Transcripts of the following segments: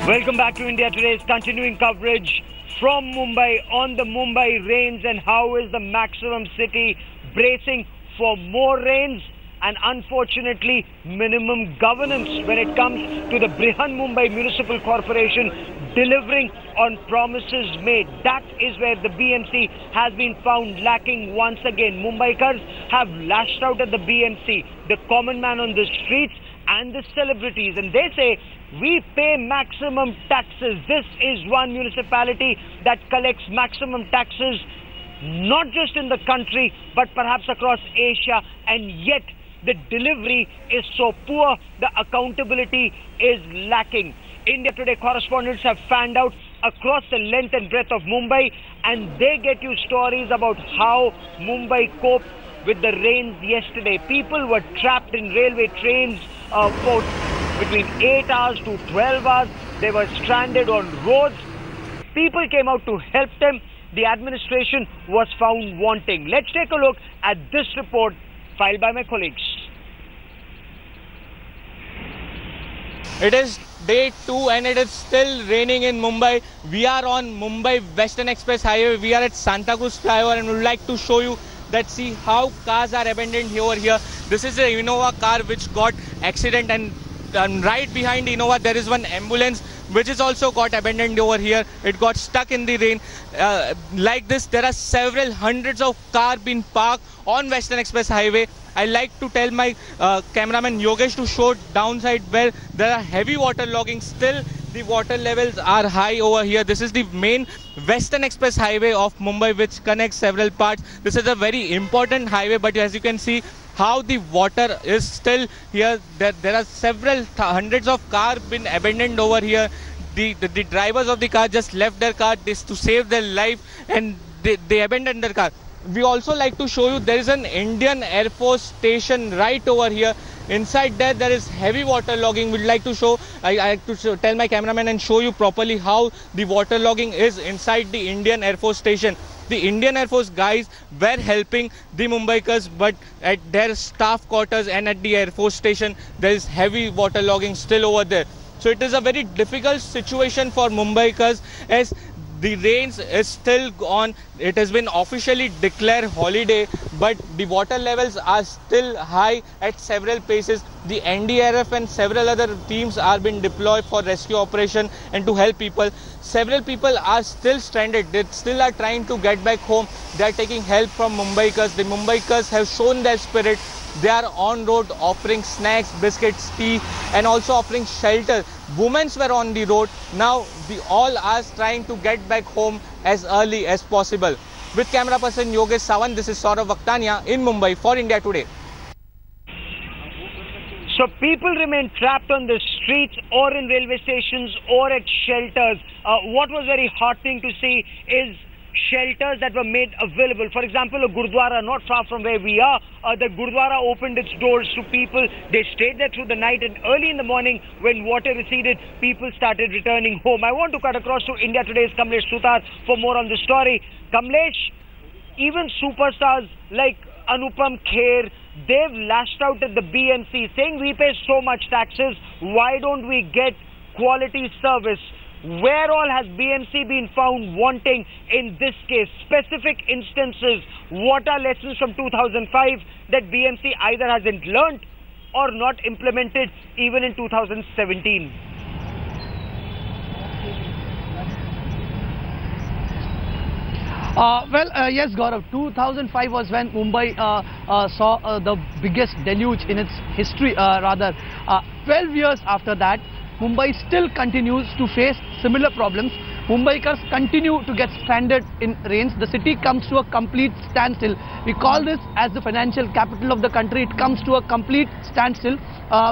Welcome back to India Today's continuing coverage from Mumbai on the Mumbai rains, and how is the maximum city bracing for more rains and unfortunately minimum governance when it comes to the Brihan Mumbai Municipal Corporation delivering on promises made. That is where the BMC has been found lacking once again. Mumbaikars have lashed out at the BMC, the common man on the streets and the celebrities, and they say we pay maximum taxes. This is one municipality that collects maximum taxes not just in the country but perhaps across Asia, and yet the delivery is so poor, the accountability is lacking. India Today correspondents have fanned out across the length and breadth of Mumbai, and they get you stories about how Mumbai coped with the rains yesterday. People were trapped in railway trains for between 8 hours to 12 hours. They were stranded on roads. People came out to help them. The administration was found wanting. Let's take a look at this report filed by my colleagues. It is day 2 and it is still raining in Mumbai. We are on Mumbai Western Express Highway. We are at Santa Cruz flyover, and we would like to show you that see how cars are abandoned over here. This is a Innova car which got accident, and right behind Innova there is one ambulance which is also got abandoned over here. It got stuck in the rain. Like this, there are several hundreds of cars being parked on Western Express Highway. I like to tell my cameraman Yogesh to show downside where there are heavy water logging. Still the water levels are high over here. This is the main Western Express Highway of Mumbai which connects several parts. This is a very important highway, but as you can see how the water is still here. There are several hundreds of cars been abandoned over here. The drivers of the car just left their car to save their life, and they abandoned their car. We also like to show you there is an Indian Air Force station right over here. Inside there is heavy water logging. We'd like to show, I like to tell my cameraman and show you properly how the water logging is inside the Indian Air Force station. The Indian Air Force guys were helping the Mumbaikars, but at their staff quarters and at the Air Force station there is heavy water logging still over there. So it is a very difficult situation for Mumbaikars as the rains is still on. It has been officially declared holiday, but the water levels are still high at several places. The NDRF and several other teams are being deployed for rescue operation and to help people. Several people are still stranded. They still are trying to get back home. They are taking help from Mumbaikars. The Mumbaikars have shown their spirit. They are on road offering snacks, biscuits, tea, and also offering shelter. Women were on the road. Now all are trying to get back home as early as possible. With camera person Yogesh Sawant, this is Saurav Vaktania in Mumbai for India Today. So people remain trapped on the streets or in railway stations or at shelters. What was very heartening to see is shelters that were made available. For example, a Gurdwara not far from where we are, the Gurdwara opened its doors to people. They stayed there through the night, and early in the morning when water receded, people started returning home. I want to cut across to India Today's Kamlesh Sutar for more on the story. Kamlesh, even superstars like Anupam Kher, they've lashed out at the BMC saying we pay so much taxes, why don't we get quality service? Where all has BMC been found wanting in this case? Specific instances, what are lessons from 2005 that BMC either hasn't learnt or not implemented even in 2017? Yes, Gaurav, 2005 was when Mumbai saw the biggest deluge in its history, 12 years after that, Mumbai still continues to face similar problems. Mumbaikars continue to get stranded in rains. The city comes to a complete standstill. We call this as the financial capital of the country. It comes to a complete standstill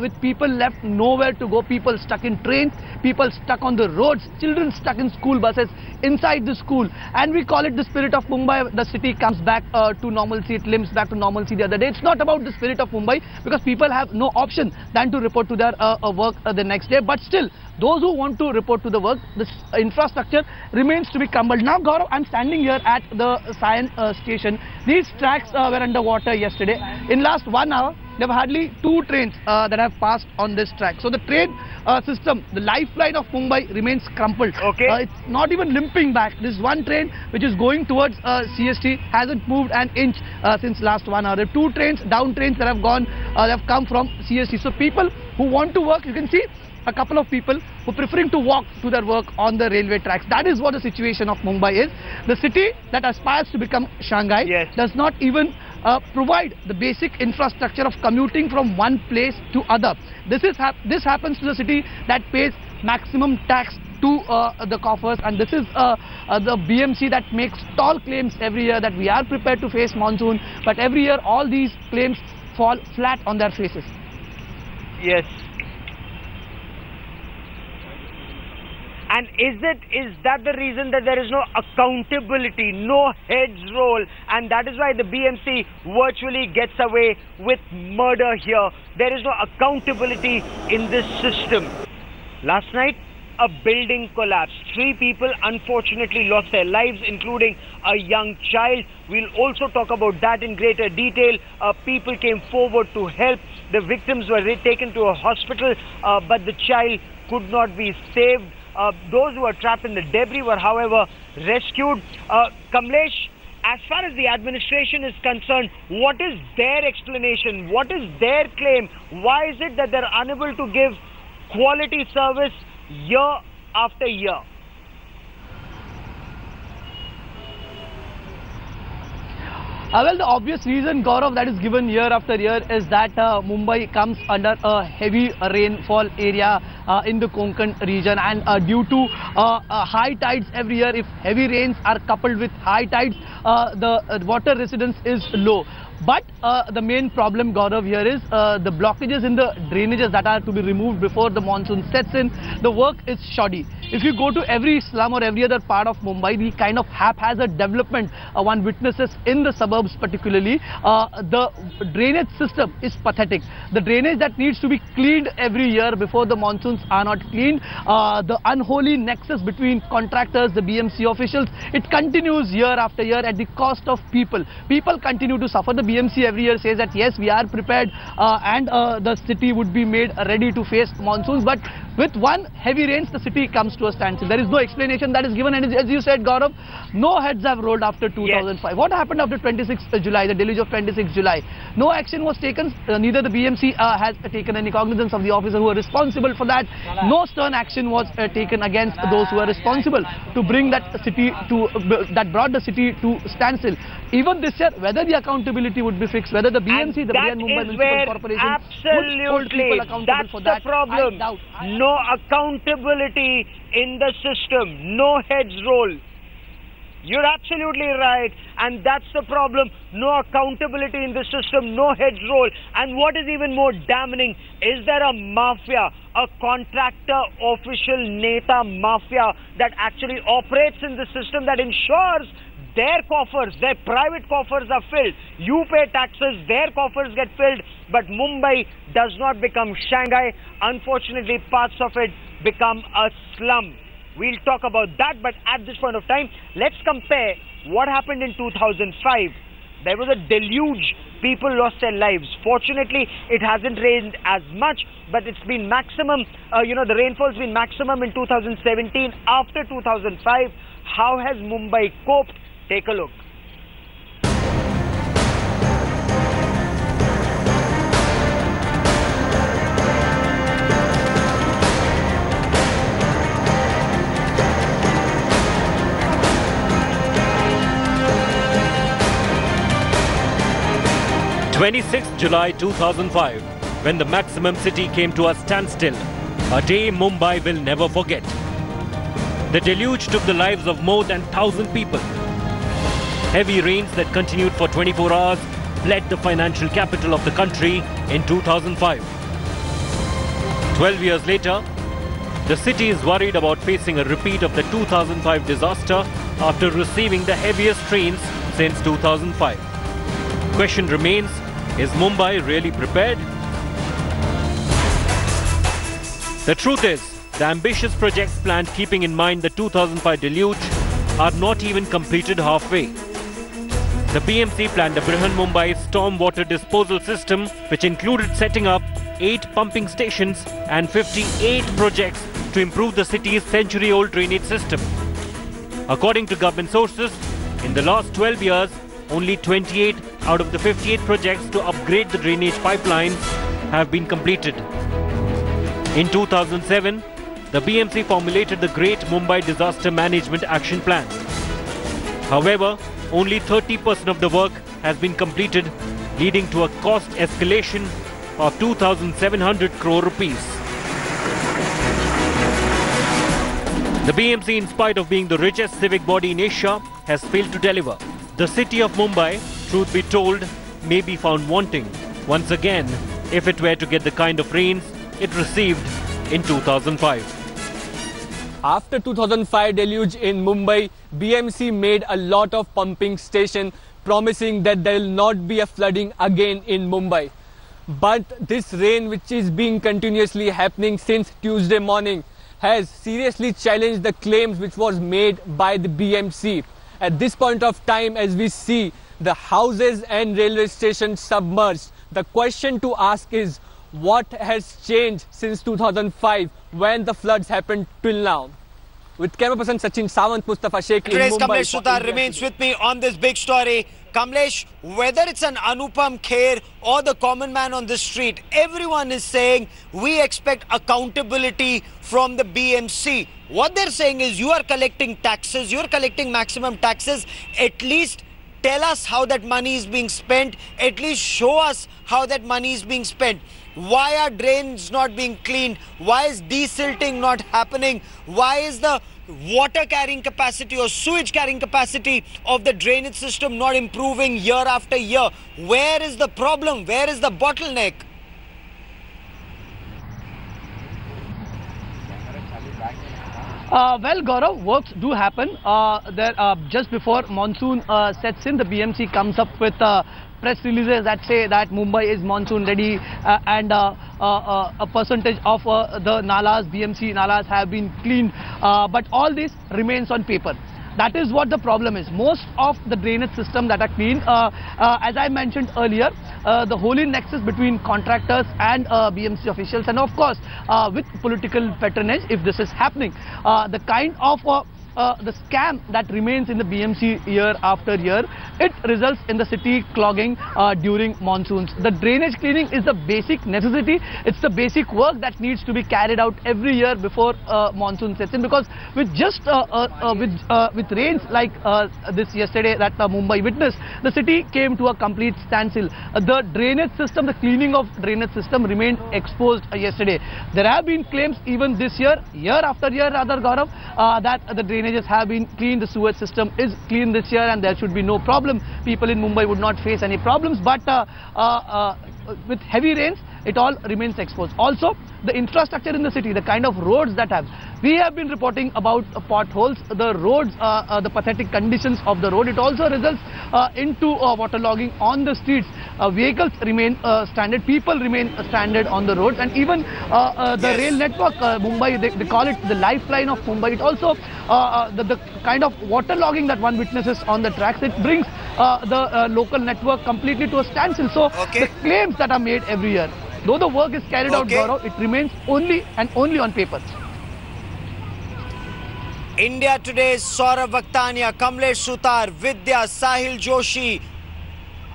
with people left nowhere to go, people stuck in trains, people stuck on the roads, children stuck in school buses, inside the school. And we call it the spirit of Mumbai. The city comes back to normalcy. It limps back to normalcy the other day. It's not about the spirit of Mumbai because people have no option than to report to their work the next day. But still, those who want to report to the work, the infrastructure remains to be crumbled. Now, Gaurav, I'm standing here at the Sion station. These tracks were underwater yesterday. In last 1 hour, there were hardly 2 trains that have passed on this track. So the train system, the lifeline of Mumbai remains crumpled. Okay. It's not even limping back. This one train which is going towards CST hasn't moved an inch since last 1 hour. There are 2 trains, down trains that have gone, that have come from CST. So people who want to work, you can see a couple of people who are preferring to walk to their work on the railway tracks. That is what the situation of Mumbai is. The city that aspires to become Shanghai does not even provide the basic infrastructure of commuting from one place to other. This happens to the city that pays maximum tax to the coffers, and this is the BMC that makes tall claims every year that we are prepared to face monsoon, but every year all these claims fall flat on their faces. Yes. And is that the reason that there is no accountability, no heads roll, and that is why the BMC virtually gets away with murder here? There is no accountability in this system. Last night, a building collapsed. 3 people unfortunately lost their lives, including a young child. We'll also talk about that in greater detail. People came forward to help. The victims were taken to a hospital, but the child could not be saved. Those who were trapped in the debris were, however, rescued. Kamlesh, as far as the administration is concerned, what is their explanation? What is their claim? Why is it that they're unable to give quality service year after year? Well, the obvious reason, Gaurav, that is given year after year is that Mumbai comes under a heavy rainfall area in the Konkan region, and due to high tides every year, if heavy rains are coupled with high tides, the water residence is low. But the main problem, Gaurav, here is the blockages in the drainages that are to be removed before the monsoon sets in. The work is shoddy. If you go to every slum or every other part of Mumbai, the kind of haphazard development one witnesses in the suburbs particularly, the drainage system is pathetic. The drainage that needs to be cleaned every year before the monsoons are not cleaned. The unholy nexus between contractors, the BMC officials, it continues year after year at the cost of people. People continue to suffer. The BMC every year says that yes, we are prepared and the city would be made ready to face monsoons, but with one heavy rains, the city comes to a standstill. There is no explanation that is given, and as you said, Gaurav, no heads have rolled after 2005. Yes. What happened after 26th July, the deluge of 26th July? No action was taken. Neither the BMC has taken any cognizance of the officers who were responsible for that. No stern action was taken against those who were responsible to bring that city to, that brought the city to standstill. Even this year, whether the accountability would be fixed, whether the BMC, the Brihan Mumbai Municipal Corporation, would hold people accountable for that, that's the problem. I doubt. No accountability in the system, no heads roll. You're absolutely right, and that's the problem. No accountability in the system, no heads roll. And what is even more damning, is there a mafia, a contractor, official, neta mafia that actually operates in the system, that ensures their coffers, their private coffers are filled. You pay taxes, their coffers get filled, but Mumbai does not become Shanghai. Unfortunately, parts of it become a slum. We'll talk about that, but at this point of time, let's compare what happened in 2005. There was a deluge. People lost their lives. Fortunately, it hasn't rained as much, but it's been maximum, the rainfall's been maximum in 2017. After 2005, how has Mumbai coped? Take a look. July 2005, when the maximum city came to a standstill, a day Mumbai will never forget. The deluge took the lives of more than 1,000 people. Heavy rains that continued for 24 hours bled the financial capital of the country in 2005. 12 years later, the city is worried about facing a repeat of the 2005 disaster after receiving the heaviest rains since 2005. Question remains, is Mumbai really prepared? The truth is, the ambitious projects planned keeping in mind the 2005 deluge are not even completed halfway. The BMC planned a Mumbai stormwater disposal system, which included setting up 8 pumping stations and 58 projects to improve the city's century-old drainage system. According to government sources, in the last 12 years, only 28 out of the 58 projects to upgrade the drainage pipelines have been completed. In 2007, the BMC formulated the Great Mumbai Disaster Management Action Plan. However, only 30% of the work has been completed, leading to a cost escalation of 2,700 crore rupees. The BMC, in spite of being the richest civic body in Asia, has failed to deliver. The city of Mumbai, truth be told, may be found wanting once again if it were to get the kind of rains it received in 2005. After 2005 deluge in Mumbai, BMC made a lot of pumping stations, promising that there will not be a flooding again in Mumbai. But this rain, which is being continuously happening since Tuesday morning, has seriously challenged the claims which was made by the BMC. At this point of time, as we see the houses and railway stations submerged, the question to ask is, what has changed since 2005 when the floods happened till now? With camera person Sachin Sawant, Mustafa Sheikh in Mumbai. Kamlesh Sutar remains with me on this big story. Kamlesh, whether it's an Anupam Kher or the common man on the street, everyone is saying we expect accountability from the BMC. What they're saying is you are collecting taxes, you're collecting maximum taxes, at least tell us how that money is being spent, at least show us how that money is being spent. Why are drains not being cleaned? Why is desilting not happening? Why is the water carrying capacity or sewage carrying capacity of the drainage system not improving year after year? Where is the problem? Where is the bottleneck? Well, Gaurav, works do happen. Just before monsoon sets in, the BMC comes up with press releases that say that Mumbai is monsoon ready and a percentage of the nalas, BMC nalas, have been cleaned. But all this remains on paper. That is what the problem is. Most of the drainage system that are clean, as I mentioned earlier, the holy nexus between contractors and BMC officials, and of course with political patronage, if this is happening, the kind of the scam that remains in the BMC year after year, it results in the city clogging during monsoons. The drainage cleaning is the basic necessity. It's the basic work that needs to be carried out every year before monsoon sets in, because with just with rains like this yesterday that Mumbai witnessed, the city came to a complete standstill. The drainage system, the cleaning of drainage system remained exposed yesterday. There have been claims even this year after year rather, Gaurav, that the drainages have been cleaned, the sewage system is clean this year and there should be no problem. People in Mumbai would not face any problems, but with heavy rains, it all remains exposed. Also, the infrastructure in the city, the kind of roads that we have been reporting about potholes, the roads, the pathetic conditions of the road. It also results into waterlogging on the streets. Vehicles remain stranded, people remain stranded on the roads, and even the rail network, Mumbai, they call it the lifeline of Mumbai. It also, the kind of waterlogging that one witnesses on the tracks, it brings the local network completely to a standstill. So the claims that are made every year, though the work is carried out, Gaurav, it remains only and only on paper. India Today's Saurav Vakhtania, Kamlesh Sutar, Vidya, Sahil Joshi,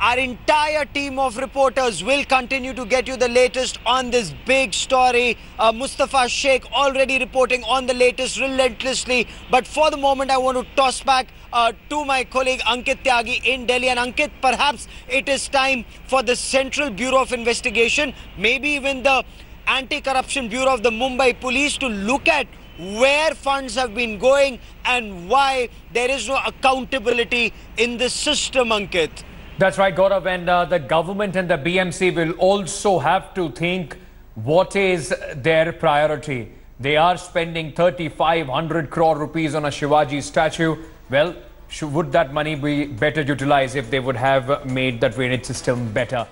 our entire team of reporters will continue to get you the latest on this big story. Mustafa Sheikh already reporting on the latest relentlessly. But for the moment, I want to toss back to my colleague Ankit Tyagi in Delhi. And Ankit, perhaps it is time for the Central Bureau of Investigation, maybe even the Anti-Corruption Bureau of the Mumbai Police, to look at where funds have been going and why there is no accountability in the system, Ankit. That's right, Gaurav, and the government and the BMC will also have to think what is their priority. They are spending 3,500 crore rupees on a Shivaji statue. Well, would that money be better utilized if they would have made the drainage system better?